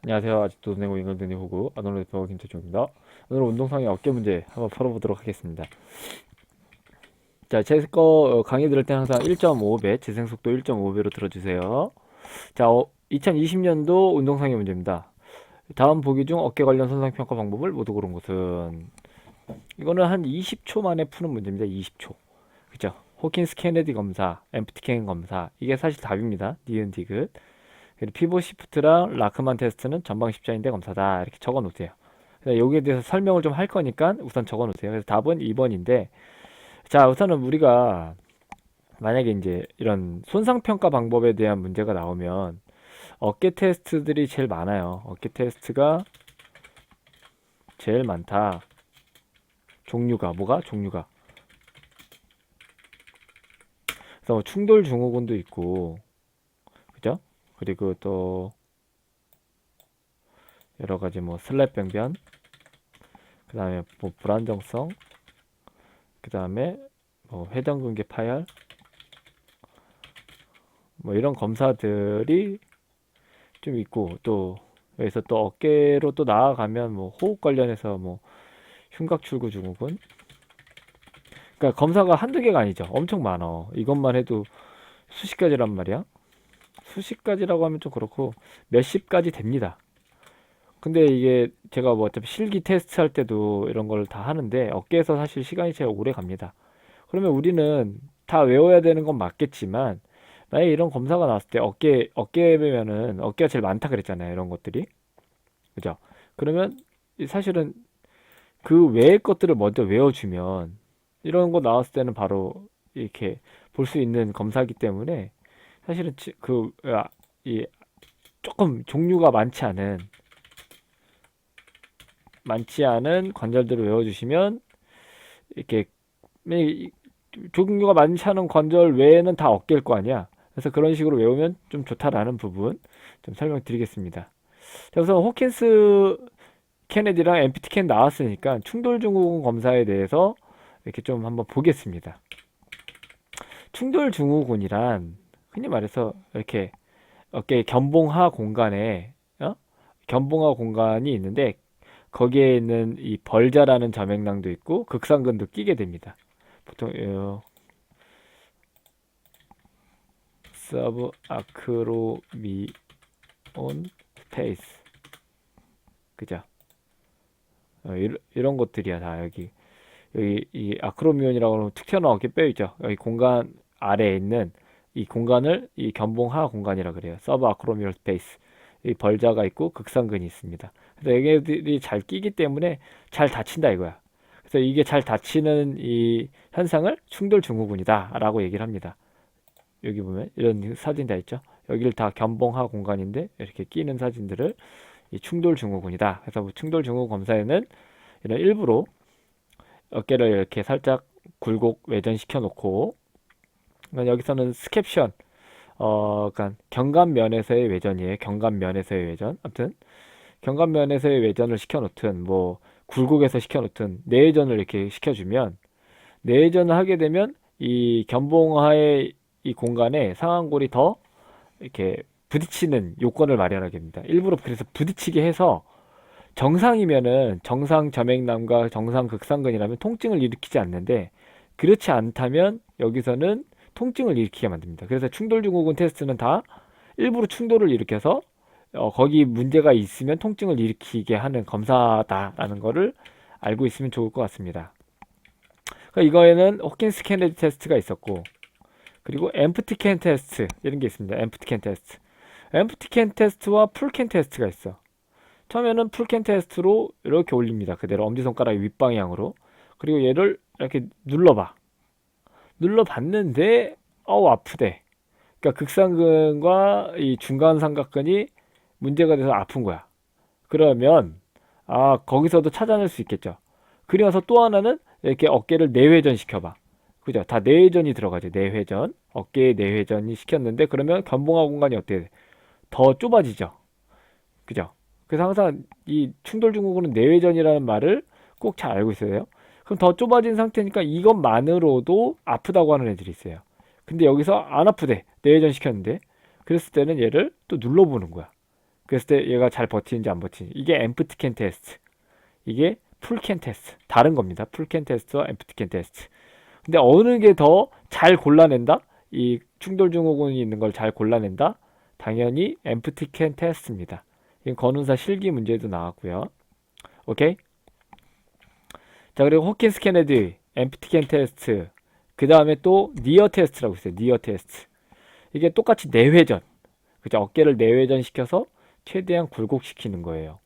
안녕하세요. 아직도 내고 잉글랜드 호구 아놀드 대표 김태종입니다. 오늘은 운동상의 어깨 문제 한번 풀어보도록 하겠습니다. 자, 제 거 강의 들을 때는 항상 1.5배, 재생속도 1.5배로 들어주세요. 자, 2020년도 운동상의 문제입니다. 다음 보기 중 어깨 관련 손상 평가 방법을 모두 고른 것은 이거는 한 20초 만에 푸는 문제입니다. 20초. 그죠? 호킨스 케네디 검사, 엠프티 검사 이게 사실 답입니다. 니은 디귿. 그리고 피보 시프트랑 라크만 테스트는 전방 십자인대 검사다 이렇게 적어 놓으세요. 여기에 대해서 설명을 좀 할 거니까 우선 적어 놓으세요. 그래서 답은 2번인데, 자, 우선은 우리가 만약에 이제 이런 손상 평가 방법에 대한 문제가 나오면 어깨 테스트들이 제일 많아요. 어깨 테스트가 제일 많다. 종류가 뭐가? 종류가. 그래서 뭐 충돌 증후군도 있고, 그죠? 그리고 또 여러 가지 뭐 슬랩 병변, 그 다음에 뭐 불안정성, 그 다음에 뭐 회전근개 파열, 뭐 이런 검사들이 좀 있고, 또 여기서 또 어깨로 또 나아가면 뭐 호흡 관련해서 뭐 흉곽 출구 증후군. 그러니까 검사가 한두 개가 아니죠. 엄청 많어. 이것만 해도 수십 가지란 말이야. 수십 가지라고 하면 좀 그렇고 몇십 가지 됩니다. 근데 이게 제가 뭐 어차피 실기 테스트 할 때도 이런 걸 다 하는데 어깨에서 사실 시간이 제일 오래 갑니다. 그러면 우리는 다 외워야 되는 건 맞겠지만, 만약에 이런 검사가 나왔을 때 어깨면은 어깨가 제일 많다 그랬잖아요. 이런 것들이. 그죠? 그러면 사실은 그 외의 것들을 먼저 외워주면 이런 거 나왔을 때는 바로 이렇게 볼 수 있는 검사이기 때문에 사실은 이 조금 종류가 많지 않은 관절들을 외워주시면 이렇게 종류가 많지 않은 관절 외에는 다 어깨일 거 아니야. 그래서 그런 식으로 외우면 좀 좋다라는 부분 좀 설명드리겠습니다. 자, 우선 호킨스 케네디랑 엠프티 캔 나왔으니까 충돌 증후군 검사에 대해서 이렇게 좀 한번 보겠습니다. 충돌 증후군이란 흔히 말해서 이렇게 어깨 견봉하 공간에 견봉하 공간이 있는데 거기에 있는 이 벌자라는 점액낭도 있고 극상근도 끼게 됩니다. 보통 서브 아크로미온 스페이스, 그죠? 이런 것들이야 다. 여기 이 아크로미온이라고 하면 툭 튀어나온 어깨 뼈 있죠. 여기 공간 아래에 있는 이 공간을 이 견봉하 공간이라 그래요. 서브 아크로미올 스페이스. 이 벌자가 있고 극상근이 있습니다. 그래서 얘네들이 잘 끼기 때문에 잘 다친다 이거야. 그래서 이게 잘 다치는 이 현상을 충돌 증후군이다라고 얘기를 합니다. 여기 보면 이런 사진 다 있죠. 여기를 다 견봉하 공간인데 이렇게 끼는 사진들을 이 충돌 증후군이다. 그래서 뭐 충돌 증후군 검사에는 이런 일부러 어깨를 이렇게 살짝 굴곡 외전시켜 놓고, 그러니까 여기서는 스캡션, 그러니까 견갑면에서의 외전이에요. 견갑면에서의 외전. 아무튼 견갑면에서의 외전을 시켜 놓든 뭐 굴곡에서 시켜 놓든 내외전을 이렇게 시켜주면, 내외전을 하게 되면 이 견봉하의 이 공간에 상완골이 더 이렇게 부딪히는 요건을 마련하게 됩니다. 일부러 그래서 부딪히게 해서 정상이면은 정상 점액남과 정상 극상근이라면 통증을 일으키지 않는데, 그렇지 않다면 여기서는 통증을 일으키게 만듭니다. 그래서 충돌증후군 테스트는 다 일부러 충돌을 일으켜서 거기 문제가 있으면 통증을 일으키게 하는 검사다라는 거를 알고 있으면 좋을 것 같습니다. 그러니까 이거에는 호킨스 케네디 테스트가 있었고, 그리고 엠프티 캔 테스트 이런 게 있습니다. 엠프티 캔 테스트. 엠프티 캔 테스트와 풀 캔 테스트가 있어. 처음에는 풀캔 테스트로 이렇게 올립니다. 그대로 엄지손가락 윗방향으로. 그리고 얘를 이렇게 눌러봐. 눌러봤는데 아프대. 그러니까 극상근과 이 중간 삼각근이 문제가 돼서 아픈 거야. 그러면 거기서도 찾아낼 수 있겠죠. 그리고서 또 하나는 이렇게 어깨를 내회전 시켜봐. 그죠? 다 내회전이 들어가죠. 내회전. 어깨에 내회전이 시켰는데 그러면 견봉화 공간이 어떻게 돼? 더 좁아지죠. 그죠? 그래서 항상 이 충돌 증후군은 내외전이라는 말을 꼭 잘 알고 있어야 돼요. 그럼 더 좁아진 상태니까 이것만으로도 아프다고 하는 애들이 있어요. 근데 여기서 안 아프대. 내외전 시켰는데. 그랬을 때는 얘를 또 눌러보는 거야. 그랬을 때 얘가 잘 버티는지 안 버티는지. 이게 엠프티 캔 테스트. 이게 풀 캔 테스트. 다른 겁니다. 풀 캔 테스트와 엠프티 캔 테스트. 근데 어느 게 더 잘 골라낸다? 이 충돌 증후군이 있는 걸 잘 골라낸다? 당연히 엠프티 캔 테스트입니다. 이건 건운사 실기 문제도 나왔고요. 오케이? 자, 그리고 호킨스 케네디 엠프티 캔 테스트. 그 다음에 또 니어 테스트라고 있어요. 니어 테스트. 이게 똑같이 내회전. 그죠? 어깨를 내회전 시켜서 최대한 굴곡시키는 거예요.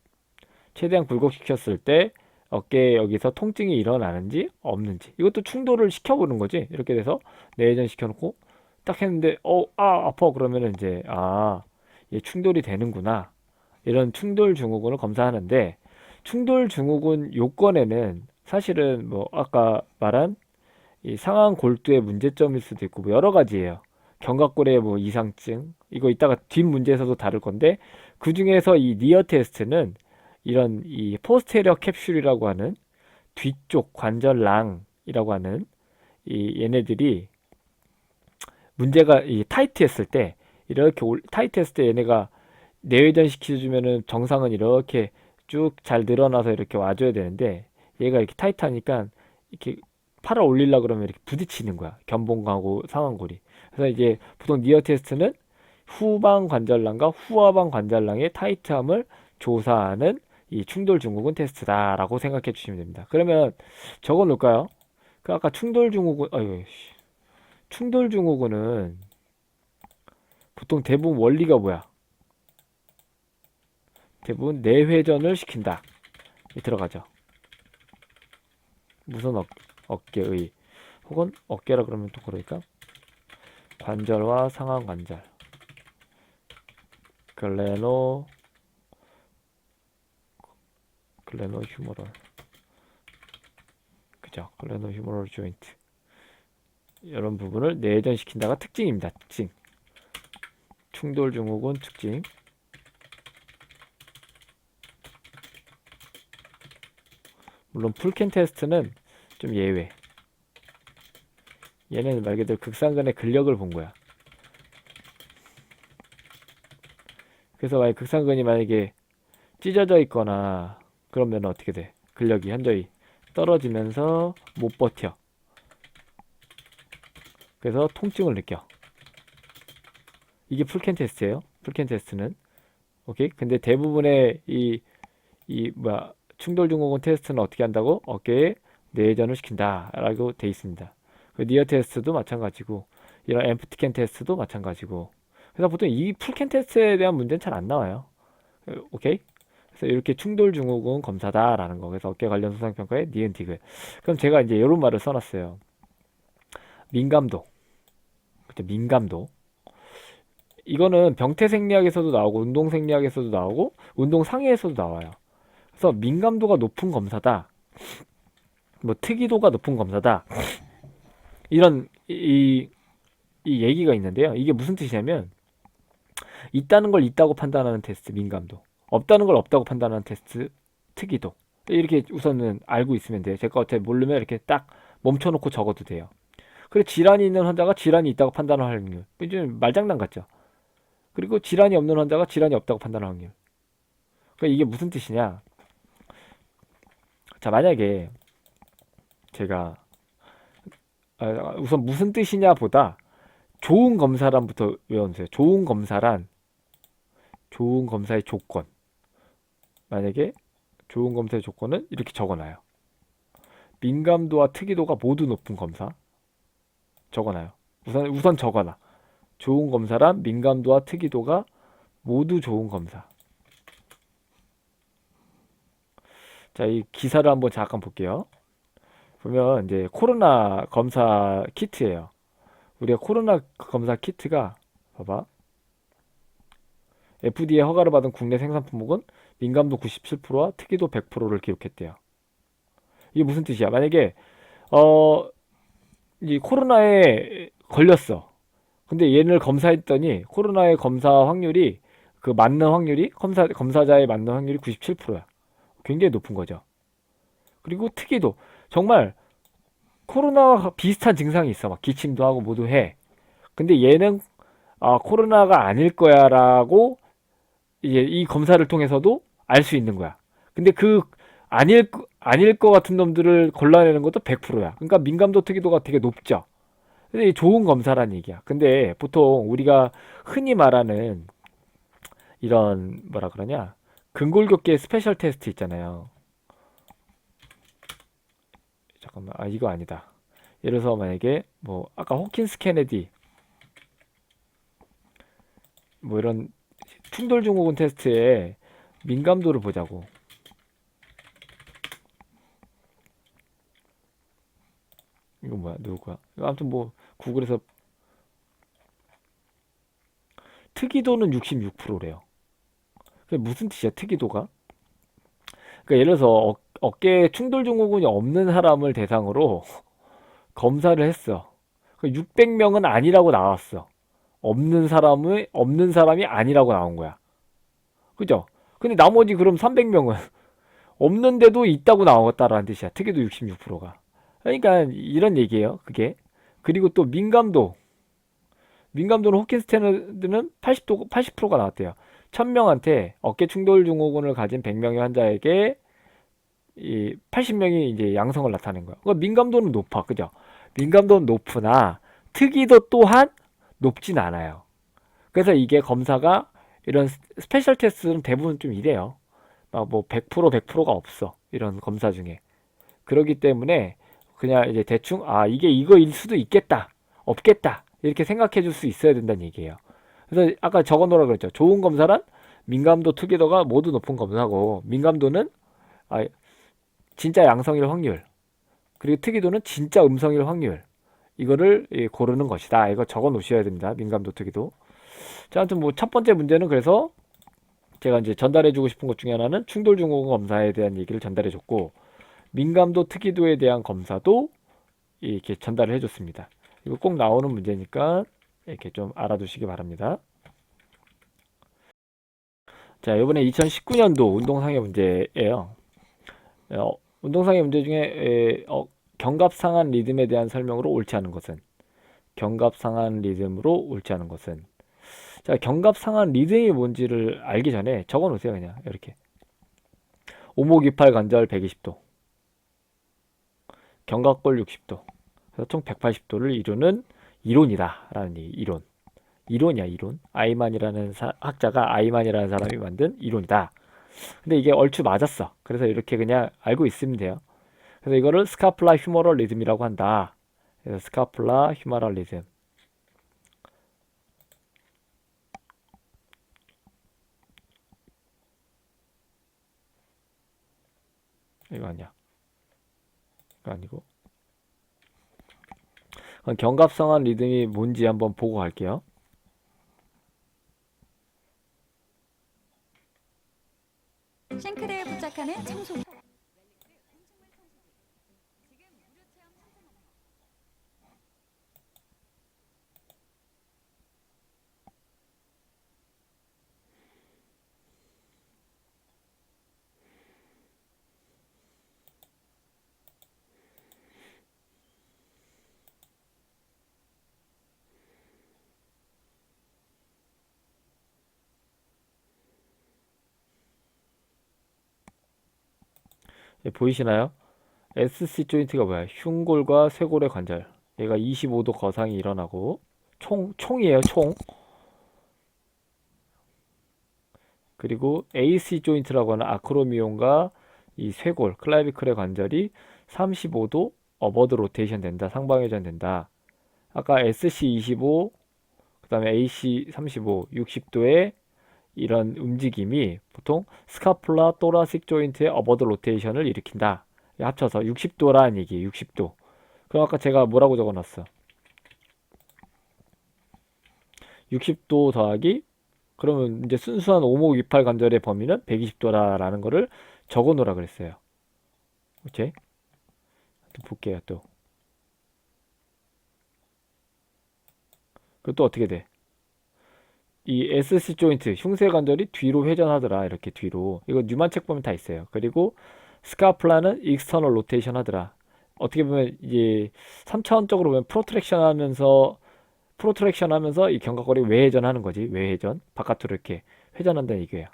최대한 굴곡시켰을 때 어깨에 여기서 통증이 일어나는지 없는지, 이것도 충돌을 시켜보는 거지. 이렇게 돼서 내회전 시켜놓고 딱 했는데 아파 그러면은 이제 얘 충돌이 되는구나, 이런 충돌 증후군을 검사하는데, 충돌 증후군 요건에는 사실은 뭐 아까 말한 이 상한 골두의 문제점일 수도 있고 뭐 여러 가지예요. 견갑골의 뭐 이상증, 이거 이따가 뒷 문제에서도 다룰 건데, 그 중에서 이 니어 테스트는 이런 이 포스테리어 캡슐이라고 하는 뒤쪽 관절랑이라고 하는 이 얘네들이 문제가 이 타이트했을 때, 이렇게 타이트했을 때 얘네가 내회전 시켜주면은 정상은 이렇게 쭉 잘 늘어나서 이렇게 와줘야 되는데, 얘가 이렇게 타이트하니까 이렇게 팔을 올리려 그러면 이렇게 부딪히는 거야. 견봉하고 상완골이. 그래서 이제 보통 니어 테스트는 후방 관절랑과 후하방 관절랑의 타이트함을 조사하는 이 충돌 증후군 테스트다라고 생각해 주시면 됩니다. 그러면 적어 놓을까요? 그 아까 충돌 증후군, 충돌 증후군은 보통 대부분 원리가 뭐야? 대부분 내회전을 시킨다. 들어가죠. 무슨 어깨의, 혹은 어깨라 그러면 또 그러니까 관절과 상완 관절, 글레노 휴머럴, 그죠? 글레노 휴머럴 조인트, 이런 부분을 내전시킨다가 특징입니다. 특징. 충돌 증후군 특징. 물론 풀캔 테스트는 좀 예외. 얘는 말 그대로 극상근의 근력을 본 거야. 그래서 만약 극상근이 만약에 찢어져 있거나 그러면 어떻게 돼? 근력이 현저히 떨어지면서 못 버텨. 그래서 통증을 느껴. 이게 풀캔 테스트예요. 풀캔 테스트는. 오케이? 근데 대부분의 충돌 증후군 테스트는 어떻게 한다고? 어깨에 내전을 시킨다라고 돼 있습니다. 그 니어 테스트도 마찬가지고, 이런 엠프티캔 테스트도 마찬가지고. 그래서 보통 이 풀캔 테스트에 대한 문제는 잘 안 나와요. 오케이? 그래서 이렇게 충돌 증후군 검사다라는 거. 그래서 어깨 관련 손상 평가에 니은티그. 그럼 제가 이제 이런 말을 써놨어요. 민감도. 그때 민감도. 이거는 병태생리학에서도 나오고 운동생리학에서도 나오고 운동상해에서도 나와요. 그래서 민감도가 높은 검사다, 뭐 특이도가 높은 검사다, 이런 이 얘기가 있는데요. 이게 무슨 뜻이냐면, 있다는 걸 있다고 판단하는 테스트 민감도, 없다는 걸 없다고 판단하는 테스트 특이도, 이렇게 우선은 알고 있으면 돼요. 제가 어차피 모르면 이렇게 딱 멈춰놓고 적어도 돼요. 그리고 질환이 있는 환자가 질환이 있다고 판단할 확률, 좀 말장난 같죠. 그리고 질환이 없는 환자가 질환이 없다고 판단할 확률. 그러니까 이게 무슨 뜻이냐. 자, 만약에 제가 우선 무슨 뜻이냐 보다 좋은 검사란부터 외워주세요. 좋은 검사란, 좋은 검사의 조건. 만약에 좋은 검사의 조건은 이렇게 적어놔요. 민감도와 특이도가 모두 높은 검사. 적어놔요. 우선 적어놔. 좋은 검사란 민감도와 특이도가 모두 좋은 검사. 자, 이 기사를 한번 잠깐 볼게요. 보면 이제 코로나 검사 키트예요. 우리가 코로나 검사 키트가, 봐봐, FDA 허가를 받은 국내 생산 품목은 민감도 97%와 특이도 100%를 기록했대요. 이게 무슨 뜻이야? 만약에 이 코로나에 걸렸어. 근데 얘를 검사했더니 코로나의 검사 확률이, 그 맞는 확률이, 검사자의 맞는 확률이 97%야. 굉장히 높은 거죠. 그리고 특이도 정말 코로나와 비슷한 증상이 있어. 막 기침도 하고 모두 해. 근데 얘는 코로나가 아닐 거야라고 이제 이 검사를 통해서도 알 수 있는 거야. 근데 그 아닐 것 같은 놈들을 골라내는 것도 100%야. 그러니까 민감도 특이도가 되게 높죠. 근데 이게 좋은 검사란 얘기야. 근데 보통 우리가 흔히 말하는 이런 뭐라 그러냐 근골격계 스페셜 테스트 있잖아요. 잠깐만, 아 이거 아니다. 예를 들어서 만약에 뭐 아까 호킨스 케네디 뭐 이런 충돌 증후군 테스트의 민감도를 보자고. 이거 뭐야? 누구야? 아무튼 뭐 구글에서 특이도는 66%래요. 그게 무슨 뜻이야? 특이도가? 그러니까 예를 들어서 어깨에 충돌 증후군이 없는 사람을 대상으로 검사를 했어. 600명은 아니라고 나왔어. 없는 사람이 아니라고 나온 거야. 그죠? 근데 나머지 그럼 300명은 없는데도 있다고 나왔다라는 뜻이야. 특이도 66%가. 그러니까 이런 얘기예요. 그게. 그리고 또 민감도는 호킨 스탠더드는 80%가 나왔대요. 1000명한테 어깨 충돌 증후군을 가진 100명의 환자에게 이 80명이 이제 양성을 나타낸 거야. 그러니까 민감도는 높아. 그죠? 민감도는 높으나 특이도 또한 높진 않아요. 그래서 이게 검사가 이런 스페셜 테스트는 대부분 좀 이래요. 막 뭐 100%가 없어. 이런 검사 중에. 그렇기 때문에 그냥 이제 대충 이게 이거일 수도 있겠다. 없겠다. 이렇게 생각해 줄 수 있어야 된다는 얘기예요. 그래서 아까 적어 놓으라 그랬죠. 좋은 검사란 민감도 특이도가 모두 높은 검사고 민감도는 아, 진짜 양성일 확률 그리고 특이도는 진짜 음성일 확률 이거를 고르는 것이다. 이거 적어 놓으셔야 됩니다. 민감도 특이도. 자, 아무튼 뭐 첫 번째 문제는 그래서 제가 이제 전달해주고 싶은 것 중에 하나는 충돌 증후군 검사에 대한 얘기를 전달해줬고 민감도 특이도에 대한 검사도 이렇게 전달을 해줬습니다. 이거 꼭 나오는 문제니까 이렇게 좀 알아두시기 바랍니다. 자, 이번에 2019년도 운동상해 문제예요. 운동상해 문제 중에 경갑상한 리듬에 대한 설명으로 옳지 않은 것은 경갑상한 리듬으로 옳지 않은 것은 자, 경갑상한 리듬이 뭔지를 알기 전에 적어 놓으세요. 그냥 이렇게 오목이팔 관절 120도 견갑골 60도 그래서 총 180도를 이루는 이론이다 라는 이론이야. 이론. 아이만이라는 학자가 아이만이라는 사람이 만든 이론이다. 근데 이게 얼추 맞았어. 그래서 이렇게 그냥 알고 있으면 돼요. 그래서 이거를 스카플라 휴머럴 리듬이라고 한다. 그래서 스카플라 휴머럴 리듬. 이거 아니야. 이거 아니고. 그럼 견갑상한 리듬이 뭔지 한번 보고 갈게요. 싱크대에 부착하는 청소기. 보이시나요? SC 조인트가 뭐야? 흉골과 쇄골의 관절. 얘가 25도 거상이 일어나고 총이에요, 총. 그리고 AC 조인트라고 하는 아크로미온과 이 쇄골, 클라비클의 관절이 35도 어버드 로테이션 된다. 상방회전 된다. 아까 SC 25, 그다음에 AC 35, 60도의 이런 움직임이 보통 스카플라 토라식 조인트의 어버드 로테이션을 일으킨다. 합쳐서 60도라는 얘기예요. 60도. 그럼 아까 제가 뭐라고 적어놨어? 60도 더하기 그러면 이제 순수한 오목이팔 관절의 범위는 120도라는 거를 적어 놓으라 그랬어요. 오케이? 또 볼게요, 또. 그것도 어떻게 돼? 이 SC 조인트, 흉쇄 관절이 뒤로 회전하더라. 이렇게 뒤로. 이거 뉴만 책 보면 다 있어요. 그리고 스카플라는 익스터널 로테이션 하더라. 어떻게 보면 이제 3차원적으로 보면 프로트랙션 하면서 이 견갑골이 외회전하는 거지. 외회전. 바깥으로 이렇게 회전한다는 얘기예요.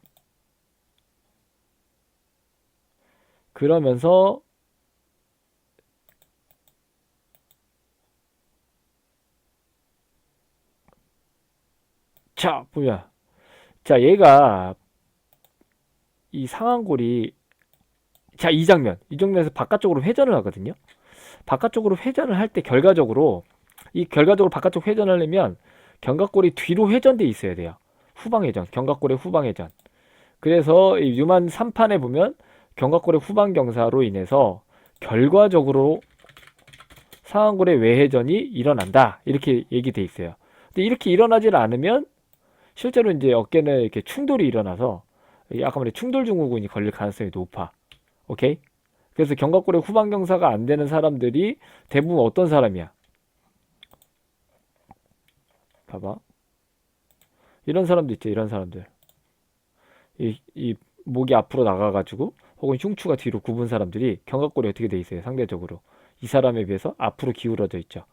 그러면서 자 보면 자 얘가 이 상한골이 자 이 장면 이 장면에서 바깥쪽으로 회전을 하거든요. 바깥쪽으로 회전을 할 때 결과적으로 이 결과적으로 바깥쪽 회전을 하려면 견갑골이 뒤로 회전돼 있어야 돼요. 후방 회전, 견갑골의 후방 회전. 그래서 이 유만 3판에 보면 견갑골의 후방 경사로 인해서 결과적으로 상완골의 외회전이 일어난다. 이렇게 얘기돼 있어요. 근데 이렇게 일어나질 않으면 실제로 이제 어깨는 이렇게 충돌이 일어나서 아까 말해 충돌 증후군이 걸릴 가능성이 높아. 오케이? 그래서 견갑골의 후방 경사가 안 되는 사람들이 대부분 어떤 사람이야? 봐봐. 이런 사람도 있죠. 이런 사람들. 이 목이 앞으로 나가가지고 혹은 흉추가 뒤로 굽은 사람들이 견갑골이 어떻게 돼 있어요? 상대적으로 이 사람에 비해서 앞으로 기울어져 있죠.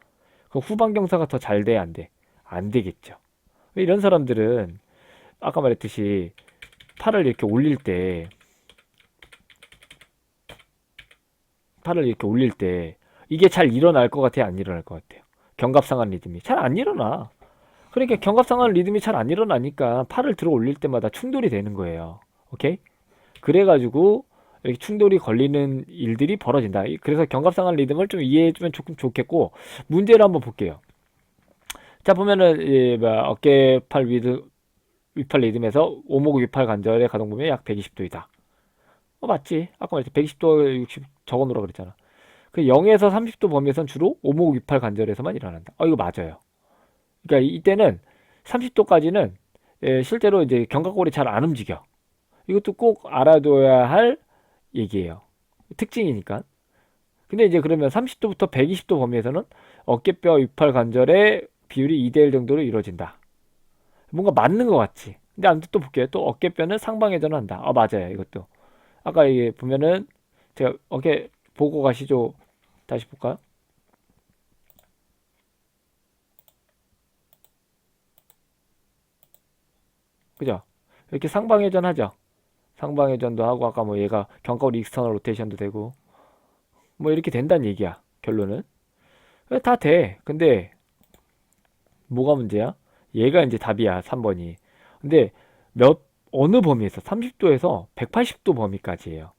그럼 후방 경사가 더 잘 돼? 안 돼? 안 되겠죠. 이런 사람들은 아까 말했듯이 팔을 이렇게 올릴 때 팔을 이렇게 올릴 때 이게 잘 일어날 것 같아요? 안 일어날 것 같아요? 견갑상한 리듬이 잘 안 일어나. 그러니까 견갑상한 리듬이 잘 안 일어나니까 팔을 들어 올릴 때마다 충돌이 되는 거예요. 오케이? 그래가지고 이렇게 충돌이 걸리는 일들이 벌어진다. 그래서 견갑상한 리듬을 좀 이해해주면 조금 좋겠고 문제를 한번 볼게요. 자 보면은 어깨 팔 위팔 리듬에서 오목 위팔 관절의 가동 범위 약 120도이다. 맞지? 아까 말했지 120도 60 적어놓으라 그랬잖아. 그 0에서 30도 범위에선 주로 오목 위팔 관절에서만 일어난다. 이거 맞아요. 그러니까 이때는 30도까지는 실제로 이제 견갑골이 잘 안 움직여. 이것도 꼭 알아둬야 할 얘기예요. 특징이니까. 근데 이제 그러면 30도부터 120도 범위에서는 어깨뼈 위팔 관절의 비율이 2대1 정도로 이루어진다. 뭔가 맞는 것 같지. 근데 아무튼 또 볼게요. 또 어깨뼈는 상방회전을 한다. 맞아요. 이것도. 아까 이게 보면은 제가 어깨 보고 가시죠. 다시 볼까요? 그죠? 이렇게 상방회전 하죠. 상방회전도 하고 아까 뭐 얘가 견갑 익스터널 로테이션도 되고 뭐 이렇게 된다는 얘기야. 결론은. 다 돼. 근데 뭐가 문제야? 얘가 이제 답이야. 3번이. 근데 어느 범위에서 30도에서 180도 범위까지예요.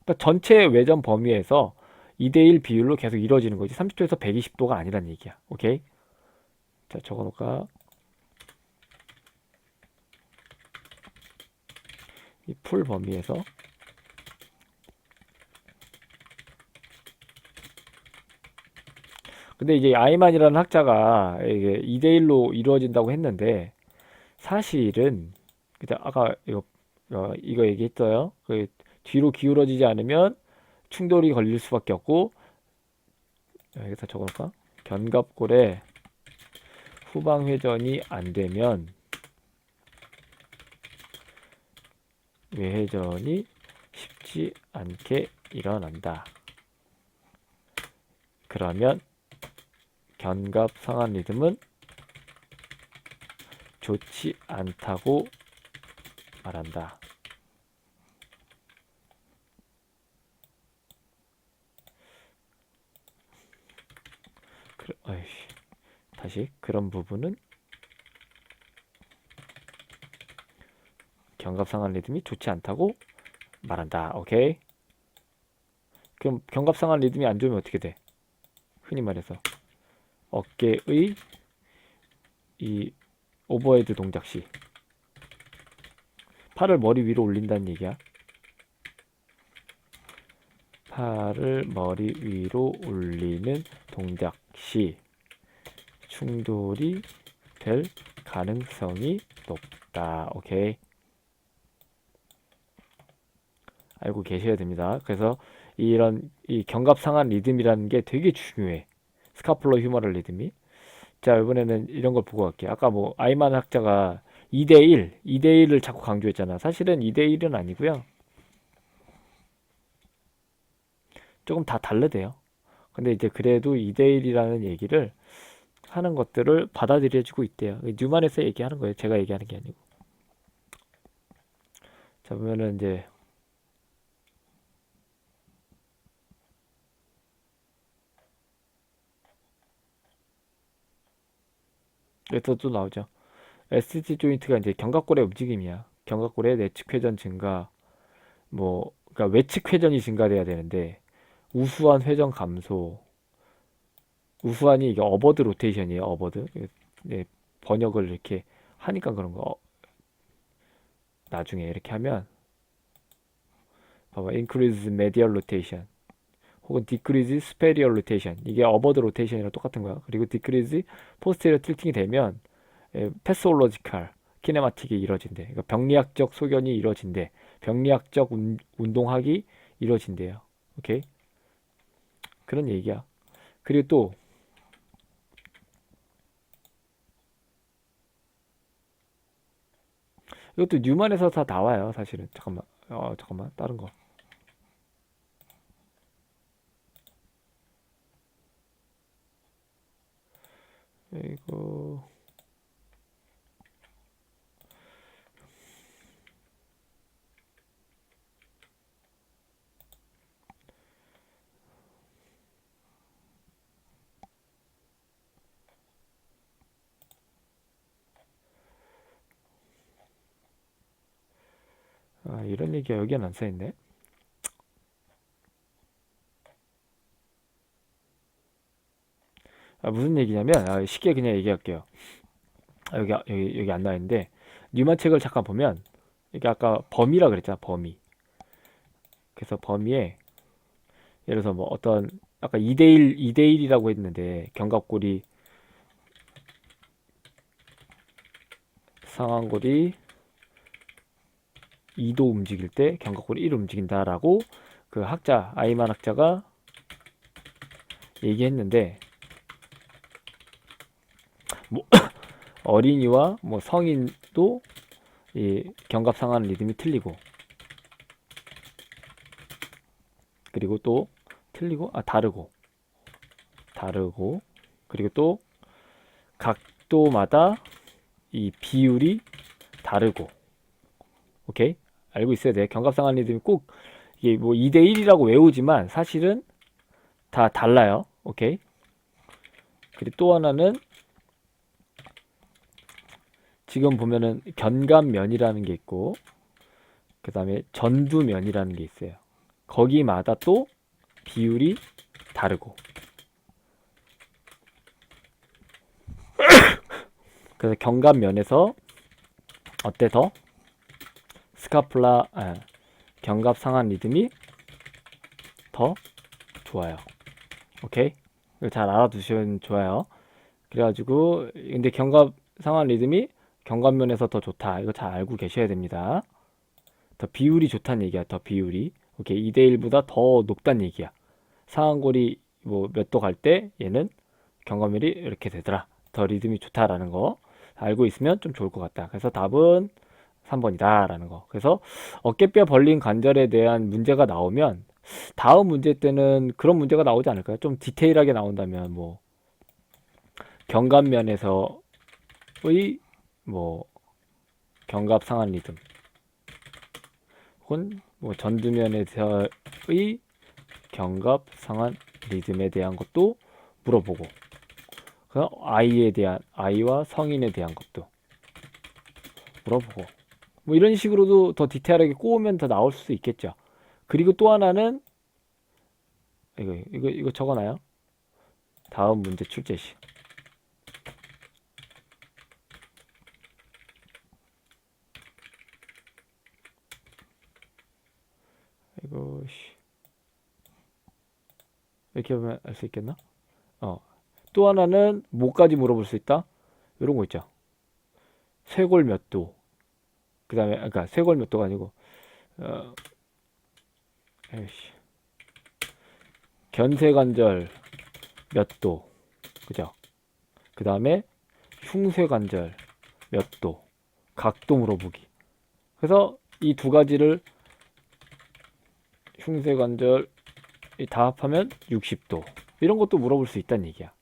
그러니까 전체 외전 범위에서 2대1 비율로 계속 이루어지는 거지. 30도에서 120도가 아니란 얘기야. 오케이? 자, 적어 놓을까? 이 풀 범위에서 근데 이제 아이만이라는 학자가 이게 2대1로 이루어진다고 했는데 사실은 그죠? 아까 이거 얘기했어요. 그 뒤로 기울어지지 않으면 충돌이 걸릴 수밖에 없고 여기서 적어놓을까? 견갑골에 후방 회전이 안 되면 외회전이 쉽지 않게 일어난다. 그러면 견갑 상한 리듬은 좋지 않다고 말한다. 다시 그런 부분은 견갑 상한 리듬이 좋지 않다고 말한다. 오케이? 그럼 견갑 상한 리듬이 안 좋으면 어떻게 돼? 흔히 말해서 어깨의 이 오버헤드 동작 시 팔을 머리 위로 올린다는 얘기야. 팔을 머리 위로 올리는 동작 시 충돌이 될 가능성이 높다. 오케이. 알고 계셔야 됩니다. 그래서 이런 이 견갑 상한 리듬이라는 게 되게 중요해. 스카플러 휴머럴 리듬이. 자, 이번에는 이런 걸 보고 갈게요. 아까 뭐 아이만 학자가 2대1, 2대1을 자꾸 강조했잖아. 사실은 2대1은 아니고요. 조금 다 다르대요. 근데 이제 그래도 2대1이라는 얘기를 하는 것들을 받아들여주고 있대요. 뉴만에서 얘기하는 거예요. 제가 얘기하는 게 아니고. 자, 보면은 이제 여기서 또 나오죠. ST 조인트가 이제 견갑골의 움직임이야. 견갑골의 내측 회전 증가, 뭐, 그러니까 외측 회전이 증가돼야 되는데 우수한 회전 감소, 우수한이 이게 어버드 로테이션이에요. 어버드. 네, 번역을 이렇게 하니까 그런 거. 나중에 이렇게 하면 봐봐, increase medial rotation 혹은 decrease superior rotation, 이게 어버드 로테이션이랑 똑같은 거야. 그리고 decrease posterior tilting이 되면 패스올로지컬 키네마틱이 이루어진대. 그러니까 병리학적 소견이 이루어진대. 병리학적 운동학이 이루어진대요. 오케이? 그런 얘기야. 그리고 또 이것도 뉴만에서 다 나와요, 사실은. 잠깐만. 잠깐만. 다른 거. 이거 이런 얘기가 여기는 안 써있네. 무슨 얘기냐면 쉽게 그냥 얘기할게요. 여기 안 나와있는데 뉴만 책을 잠깐 보면 이게 아까 범위라 그랬잖아. 범위. 그래서 범위에 예를 들어서 뭐 어떤 아까 2대1 2대1이라고 했는데 견갑골이 상완골이 2도 움직일 때 견갑골이 1 움직인다라고 그 학자 아이만 학자가 얘기했는데 뭐 어린이와 뭐 성인도 이 견갑 상완 리듬이 틀리고, 그리고 또 틀리고 다르고, 그리고 또 각도마다 이 비율이 다르고. 오케이? 알고 있어야 돼. 견갑 상완 리듬이 꼭 이게 뭐 2대1이라고 외우지만 사실은 다 달라요. 오케이? 그리고 또 하나는 지금 보면은 견갑면이라는 게 있고 그 다음에 전두면이라는 게 있어요. 거기마다 또 비율이 다르고. 그래서 견갑면에서 어때 더? 견갑 상완 리듬이 더 좋아요. 오케이? 이거 잘 알아두시면 좋아요. 그래가지고 근데 견갑 상완 리듬이 견갑면에서 더 좋다. 이거 잘 알고 계셔야 됩니다. 더 비율이 좋다는 얘기야. 더 비율이. 오케이. 2대1보다 더 높다는 얘기야. 상완골이 뭐 몇 도 갈 때 얘는 견갑면이 이렇게 되더라. 더 리듬이 좋다라는 거 알고 있으면 좀 좋을 것 같다. 그래서 답은 3번이다 라는 거. 그래서 어깨뼈 벌린 관절에 대한 문제가 나오면 다음 문제 때는 그런 문제가 나오지 않을까요? 좀 디테일하게 나온다면 뭐 견갑면에서의 뭐 견갑 상완 리듬 혹은 뭐 전두면에서의 견갑 상완 리듬에 대한 것도 물어보고, 그 아이와 성인에 대한 것도 물어보고, 뭐 이런 식으로도 더 디테일하게 꼬우면 더 나올 수 있겠죠. 그리고 또 하나는 이거 적어놔요. 다음 문제 출제 시. 이거 이렇게 보면 알 수 있겠나? 또 하나는 뭐까지 물어볼 수 있다? 이런 거 있죠. 쇄골 몇 도. 그 다음에 그러니까 쇄골 몇 도가 아니고 어, 견쇄관절 몇 도. 그죠? 그 다음에 흉쇄관절 몇 도. 각도 물어보기. 그래서 이 두 가지를 흉쇄관절 다 합하면 60도. 이런 것도 물어볼 수 있다는 얘기야.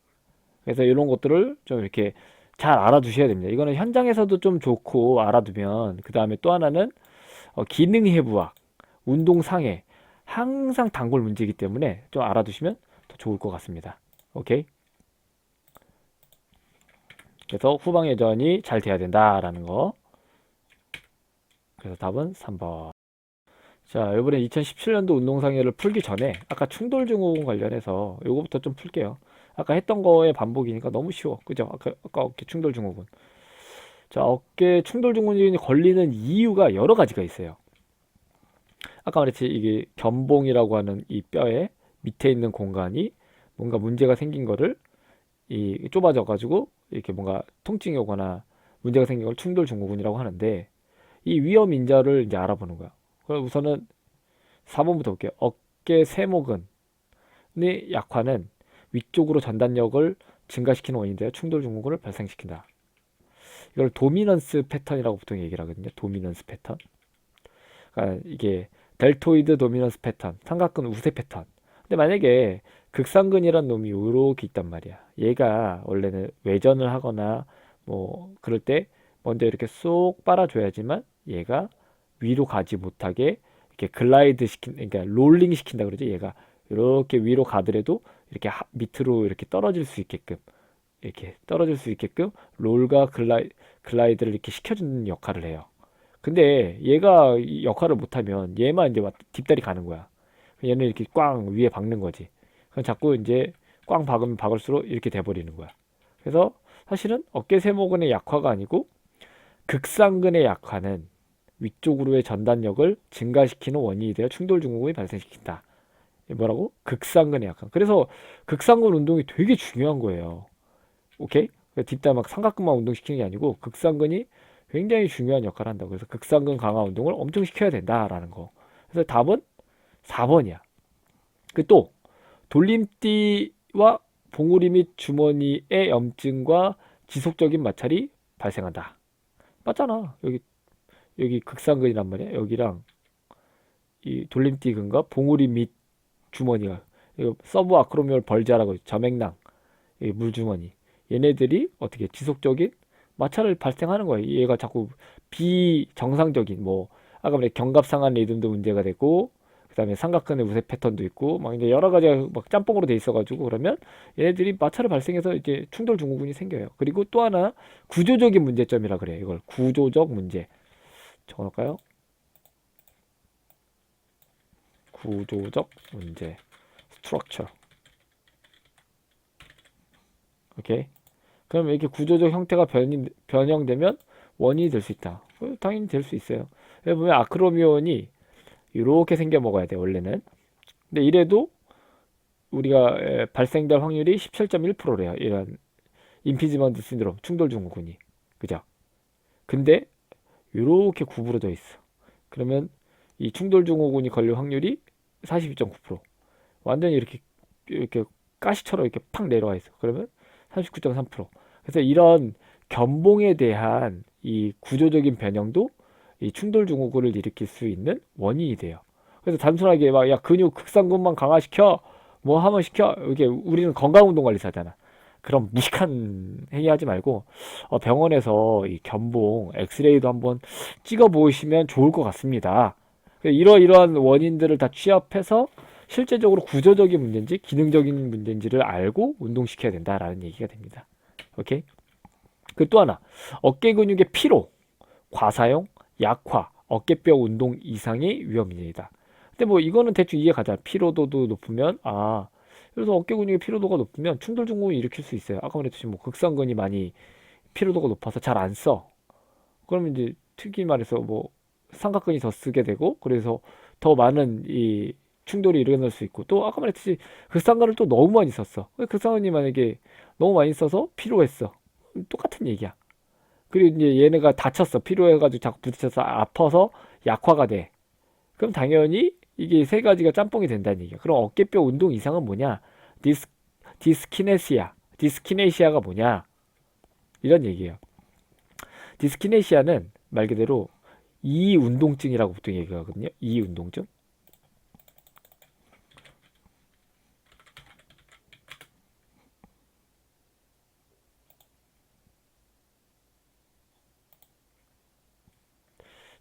그래서 이런 것들을 좀 이렇게 잘 알아두셔야 됩니다. 이거는 현장에서도 좀 좋고 알아두면, 그 다음에 또 하나는 기능 해부학, 운동 상해 항상 단골 문제이기 때문에 좀 알아두시면 더 좋을 것 같습니다. 오케이? 그래서 후방 회전이 잘 돼야 된다라는 거. 그래서 답은 3번. 자, 이번에 2017년도 운동상해를 풀기 전에 아까 충돌증후군 관련해서 요거부터 좀 풀게요. 아까 했던 거의 반복이니까 너무 쉬워. 그죠? 아까 어깨 충돌증후군. 자, 어깨 충돌증후군이 걸리는 이유가 여러 가지가 있어요. 아까 말했지, 이게 견봉이라고 하는 이 뼈에 밑에 있는 공간이 뭔가 문제가 생긴 거를 이 좁아져 가지고 이렇게 뭔가 통증이 오거나 문제가 생긴 걸 충돌증후군이라고 하는데, 이 위험 인자를 이제 알아보는 거야. 그럼 우선은 4번부터 볼게요. 어깨 세모근의 약화는 위쪽으로 전단력을 증가시키는 원인인데요. 충돌증후군을 발생시킨다. 이걸 도미넌스 패턴이라고 보통 얘기를 하거든요. 도미넌스 패턴. 그러니까 이게 델토이드 도미넌스 패턴, 삼각근 우세 패턴. 근데 만약에 극상근이란 놈이 이렇게 있단 말이야. 얘가 원래는 외전을 하거나 뭐 그럴 때 먼저 이렇게 쏙 빨아줘야지만 얘가 위로 가지 못하게 이렇게 글라이드 그러니까 롤링 시킨다 그러죠. 얘가 이렇게 위로 가더라도 이렇게 밑으로 이렇게 떨어질 수 있게끔 이렇게 떨어질 수 있게끔 롤과 글라이드를 이렇게 시켜주는 역할을 해요. 근데 얘가 이 역할을 못하면 얘만 이제 뒷다리 가는 거야. 얘는 이렇게 꽝 위에 박는 거지. 그럼 자꾸 이제 꽝 박으면 박을수록 이렇게 돼버리는 거야. 그래서 사실은 어깨 세모근의 약화가 아니고 극상근의 약화는 위쪽으로의 전단력을 증가시키는 원인이 되어 충돌증후군이 발생시킨다. 뭐라고? 극상근의 약화. 그래서 극상근 운동이 되게 중요한 거예요. 오케이? 뒷다 막 삼각근만 운동시키는 게 아니고 극상근이 굉장히 중요한 역할을 한다고. 그래서 극상근 강화 운동을 엄청 시켜야 된다라는 거. 그래서 답은 4번이야. 그 또 돌림띠와 봉우리 및 주머니의 염증과 지속적인 마찰이 발생한다. 맞잖아. 여기 극상근이란 말이야. 여기랑 이 돌림띠 근과 봉우리 및 주머니가 이거 서브 아크로미올 벌자라고 저맥낭 물주머니 얘네들이 어떻게 지속적인 마찰을 발생하는 거예요. 얘가 자꾸 비정상적인 뭐 아까 말해 견갑상한 리듬도 문제가 되고 그다음에 삼각근의 우세 패턴도 있고 막 이제 여러 가지가 막 짬뽕으로 돼 있어가지고 그러면 얘네들이 마찰을 발생해서 이제 충돌 증후군이 생겨요. 그리고 또 하나 구조적인 문제점이라 그래요. 이걸 구조적 문제 적어놓을까요? 구조적 문제 structure. 오케이. 그럼 이렇게 구조적 형태가 변형되면 원인이 될 수 있다. 당연히 될 수 있어요. 여기 보면 아크로미온이 이렇게 생겨 먹어야 돼 원래는. 근데 이래도 우리가 발생될 확률이 17.1%래요. 이런 임피지먼트 신드롬 충돌 증후군이. 그죠? 근데 이렇게 구부러져 있어. 그러면 이 충돌 증후군이 걸릴 확률이 42.9%. 완전히 이렇게 가시처럼 이렇게 팍 내려와 있어. 그러면 39.3%. 그래서 이런 견봉에 대한 이 구조적인 변형도 이 충돌 증후군을 일으킬 수 있는 원인이 돼요. 그래서 단순하게 막 야 근육 극상근만 강화시켜 뭐 하면 시켜 이게 우리는 건강운동관리사잖아. 그럼 무식한 행위하지 말고 병원에서 이 견봉 엑스레이도 한번 찍어 보시면 좋을 것 같습니다. 이러이러한 원인들을 다 취합해서 실제적으로 구조적인 문제인지 기능적인 문제인지를 알고 운동시켜야 된다라는 얘기가 됩니다. 오케이? 그 또 하나 어깨 근육의 피로, 과사용, 약화, 어깨뼈 운동 이상의 위험입니다. 근데 뭐 이거는 대충 이해가자. 피로도도 높으면 그래서 어깨 근육의 피로도가 높으면 충돌 증후군을 일으킬 수 있어요. 아까 말했듯이 뭐 극상근이 많이 피로도가 높아서 잘 안 써. 그러면 이제 특히 말해서 뭐 삼각근이 더 쓰게 되고 그래서 더 많은 이 충돌이 일어날 수 있고 또 아까 말했듯이 극상근을 또 너무 많이 썼어. 극상근이 만약에 너무 많이 써서 피로했어. 똑같은 얘기야. 그리고 이제 얘네가 다쳤어. 피로해가지고 자꾸 부딪혀서 아파서 약화가 돼. 그럼 당연히 이게 세 가지가 짬뽕이 된다는 얘기야. 그럼 어깨뼈 운동 이상은 뭐냐? 디스키네시아. 디스키네시아가 뭐냐? 이런 얘기예요. 디스키네시아는 말 그대로 이 운동증이라고 보통 얘기하거든요. 이 운동증.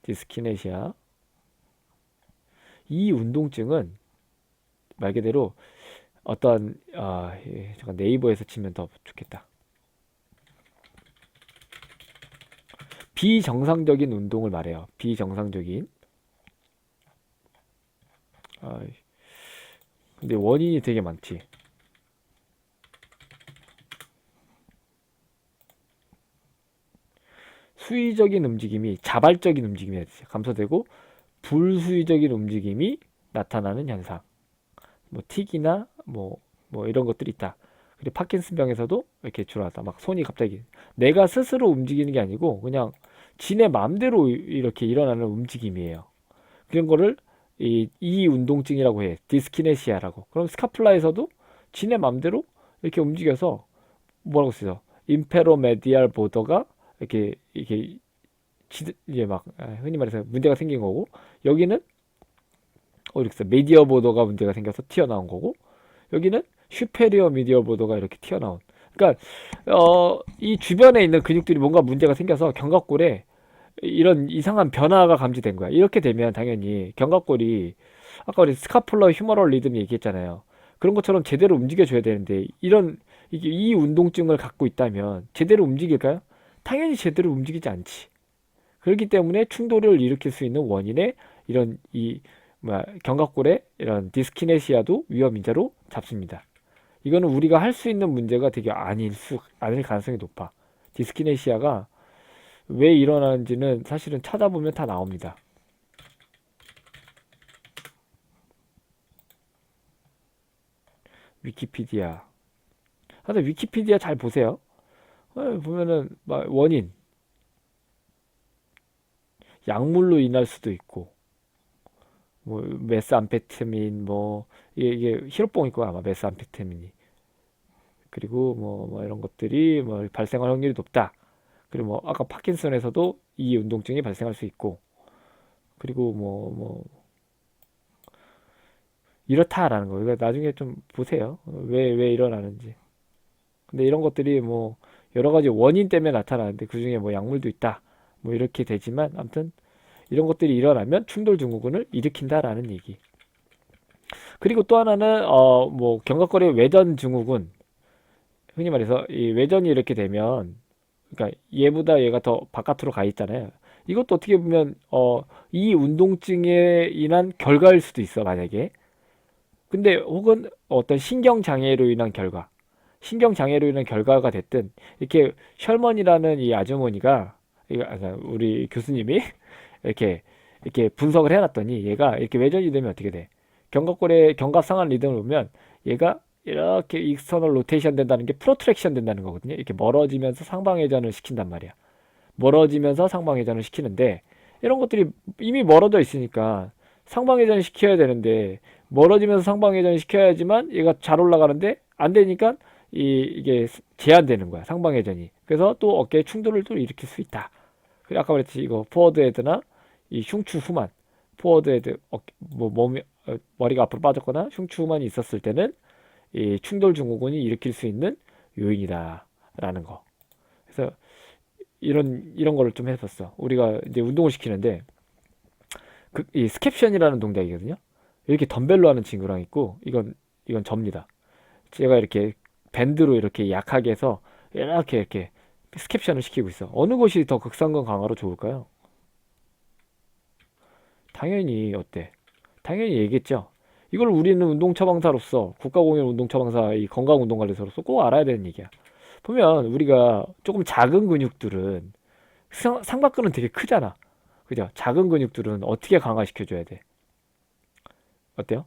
디스키네시아. 이 운동증은 말 그대로 어떤 잠깐 네이버에서 치면 더 좋겠다. 비정상적인 운동을 말해요. 비정상적인. 아, 근데 원인이 되게 많지. 수의적인 움직임이 자발적인 움직임이 감소되고 불수의적인 움직임이 나타나는 현상. 뭐 틱이나 뭐 이런 것들이 있다. 그리고 파킨슨병에서도 이렇게 주로 하다. 막 손이 갑자기 내가 스스로 움직이는 게 아니고 그냥 지네 마음대로 이렇게 일어나는 움직임이에요. 그런 거를 이 운동증이라고 해. 디스키네시아라고. 그럼 스카플라에서도 지네 맘대로 이렇게 움직여서 뭐라고 쓰죠? 임페로메디알 보더가 이렇게 이제 막 흔히 말해서 문제가 생긴 거고, 여기는 이렇게 써. 미디어 보더가 문제가 생겨서 튀어나온 거고, 여기는 슈페리어 미디어 보더가 이렇게 튀어나온. 그러니까 이 주변에 있는 근육들이 뭔가 문제가 생겨서 견갑골에 이런 이상한 변화가 감지된 거야. 이렇게 되면 당연히 견갑골이 아까 우리 스카폴러 휴머럴 리듬 얘기했잖아요. 그런 것처럼 제대로 움직여줘야 되는데 이게 이 운동증을 갖고 있다면 제대로 움직일까요? 당연히 제대로 움직이지 않지. 그렇기 때문에 충돌을 일으킬 수 있는 원인의 이런 견갑골의 이런 디스키네시아도 위험 인자로 잡습니다. 이거는 우리가 할 수 있는 문제가 되게 아닐 가능성이 높아. 디스키네시아가 왜 일어나는지는 사실은 찾아보면 다 나옵니다. 위키피디아. 하여튼 위키피디아 잘 보세요. 보면은 원인, 약물로 인할 수도 있고, 뭐 메스암페타민, 뭐 이게 히로뽕일 거야 아마 메스암페타민이. 그리고 뭐 이런 것들이 뭐 발생할 확률이 높다. 그리고 뭐 아까 파킨슨에서도 이 운동증이 발생할 수 있고, 그리고 뭐 이렇다라는 거. 이거 나중에 좀 보세요. 왜 일어나는지. 근데 이런 것들이 뭐 여러 가지 원인 때문에 나타나는데 그 중에 뭐 약물도 있다. 뭐 이렇게 되지만 아무튼 이런 것들이 일어나면 충돌 증후군을 일으킨다라는 얘기. 그리고 또 하나는 뭐 견갑골의 외전 증후군. 흔히 말해서 이 외전이 이렇게 되면 그러니까 얘보다 얘가 더 바깥으로 가 있잖아요. 이것도 어떻게 보면 이 운동증에 인한 결과일 수도 있어 만약에. 근데 혹은 어떤 신경장애로 인한 결과. 신경장애로 인한 결과가 됐든 이렇게 셜먼이라는 이 아주머니가 우리 교수님이 이렇게 분석을 해놨더니 얘가 이렇게 외전이 되면 어떻게 돼? 견갑골의 견갑상한 리듬을 보면 얘가 이렇게 익스터널 로테이션 된다는 게 프로트랙션 된다는 거거든요. 이렇게 멀어지면서 상방회전을 시킨단 말이야. 멀어지면서 상방회전을 시키는데 이런 것들이 이미 멀어져 있으니까 상방회전 시켜야 되는데 멀어지면서 상방회전 시켜야지만 얘가 잘 올라가는데 안 되니까 이게 제한되는 거야 상방회전이. 그래서 또 어깨에 충돌을 또 일으킬 수 있다. 그리고 아까 말했지 이거 포워드 헤드나 이 흉추 후만 포워드 헤드 뭐 머리가 앞으로 빠졌거나 흉추 후만이 있었을 때는 이 충돌 증후군이 일으킬 수 있는 요인이다라는 거. 그래서 이런 거를 좀 했었어. 우리가 이제 운동을 시키는데 이 스캡션이라는 동작이거든요. 이렇게 덤벨로 하는 친구랑 있고 이건 접니다. 제가 이렇게 밴드로 이렇게 약하게 해서 이렇게 스캡션을 시키고 있어. 어느 것이 더 극상근 강화로 좋을까요? 당연히 어때? 당연히 얘기했죠. 이걸 우리는 운동 처방사로서 국가공인 운동 처방사 이 건강운동관리사로서 꼭 알아야 되는 얘기야. 보면 우리가 조금 작은 근육들은 삼각근은 되게 크잖아. 그죠? 작은 근육들은 어떻게 강화시켜줘야 돼? 어때요?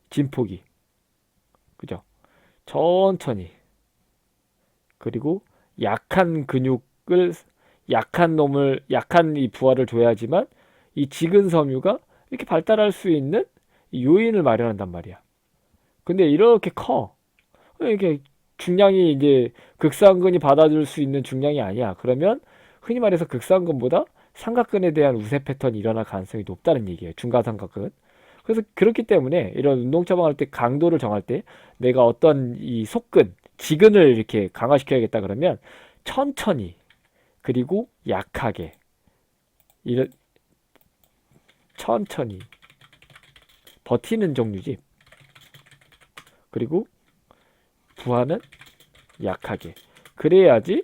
진폭이. 그죠? 천천히. 그리고 약한 근육을 약한 이 부하를 줘야지만 이 지근 섬유가 이렇게 발달할 수 있는 이 요인을 마련한단 말이야. 근데 이렇게 커. 이렇게 중량이 이제 극상근이 받아줄 수 있는 중량이 아니야. 그러면 흔히 말해서 극상근보다 삼각근에 대한 우세 패턴이 일어날 가능성이 높다는 얘기예요. 중간삼각근. 그래서 그렇기 때문에 이런 운동 처방할 때 강도를 정할 때 내가 어떤 이 속근, 지근을 이렇게 강화시켜야겠다 그러면 천천히 그리고 약하게 이런 천천히 버티는 종류지. 그리고 부하는 약하게. 그래야지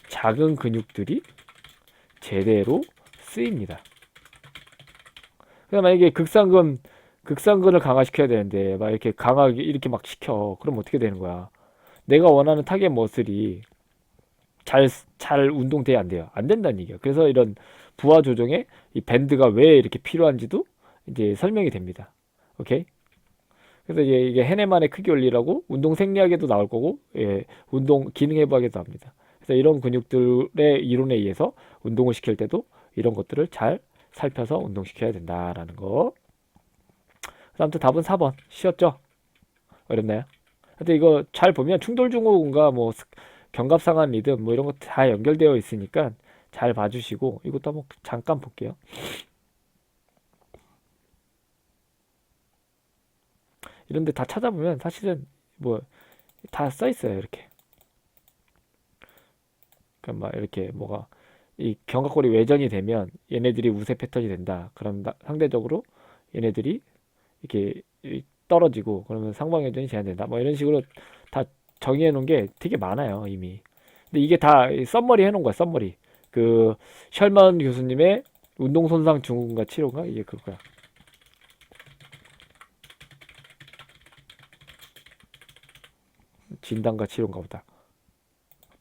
작은 근육들이 제대로 쓰입니다. 그냥 만약에 극상근을 강화시켜야 되는데 막 이렇게 강하게 이렇게 막 시켜. 그럼 어떻게 되는 거야? 내가 원하는 타겟 머슬이 잘 운동돼야 안 돼요. 안 된다는 얘기야. 그래서 이런 부하 조정에 이 밴드가 왜 이렇게 필요한지도 이제 설명이 됩니다. 오케이? 그래서 이게 해내만의 크기 원리라고 운동 생리학에도 나올 거고, 예, 운동 기능 회복에도 나옵니다. 그래서 이런 근육들의 이론에 의해서 운동을 시킬 때도 이런 것들을 잘 살펴서 운동시켜야 된다라는 거. 그래서 아무튼 답은 4번. 쉬웠죠? 어렵나요? 근데 이거 잘 보면 충돌증후군과 뭐 견갑상한 리듬 뭐 이런 거 다 연결되어 있으니까 잘 봐주시고 이것도 한번 잠깐 볼게요. 이런데 다 찾아보면 사실은 뭐 다 써 있어요. 이렇게. 그러니까 막 이렇게 뭐가 이 견갑골이 외전이 되면 얘네들이 우세 패턴이 된다. 그럼 상대적으로 얘네들이 이렇게 떨어지고 그러면 상방회전이 제한된다. 뭐 이런 식으로 다 정의해 놓은 게 되게 많아요, 이미. 근데 이게 다 썸머리 해 놓은 거야, 썸머리. 그 셜먼 교수님의 운동 손상 증후군과 치료가 이게 그거야. 진단과 치료인가 보다.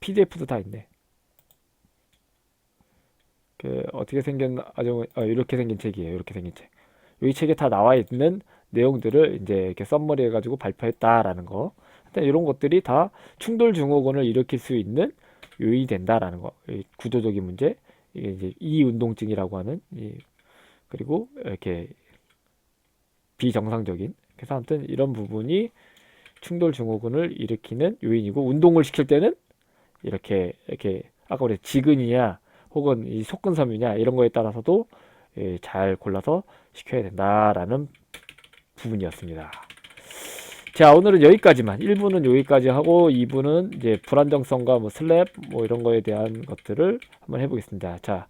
PDF도 다 있네. 그 어떻게 생긴 아주 이렇게 생긴 책이에요. 이렇게 생긴 책. 이 책에 다 나와 있는 내용들을 이제 이렇게 썸머리 해가지고 발표했다라는 거. 일단 이런 것들이 다 충돌 증후군을 일으킬 수 있는 요인이 된다라는 거. 이 구조적인 문제, 이게 이제 이운동증이라고 하는 그리고 이렇게 비정상적인. 그래서 아무튼 이런 부분이 충돌 증후군을 일으키는 요인이고 운동을 시킬 때는 이렇게 아까 우리 지근이냐 혹은 이 속근섬유냐 이런 거에 따라서도 잘 골라서 시켜야 된다라는 부분이었습니다. 자, 오늘은 여기까지만. 1부는 여기까지 하고 2부는 이제 불안정성과 뭐 슬랩 뭐 이런 거에 대한 것들을 한번 해보겠습니다. 자,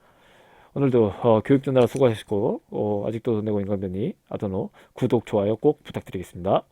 오늘도 교육 듣느라 수고하셨고 아직도 돈 내고 있는 건데니 아도노 구독 좋아요 꼭 부탁드리겠습니다.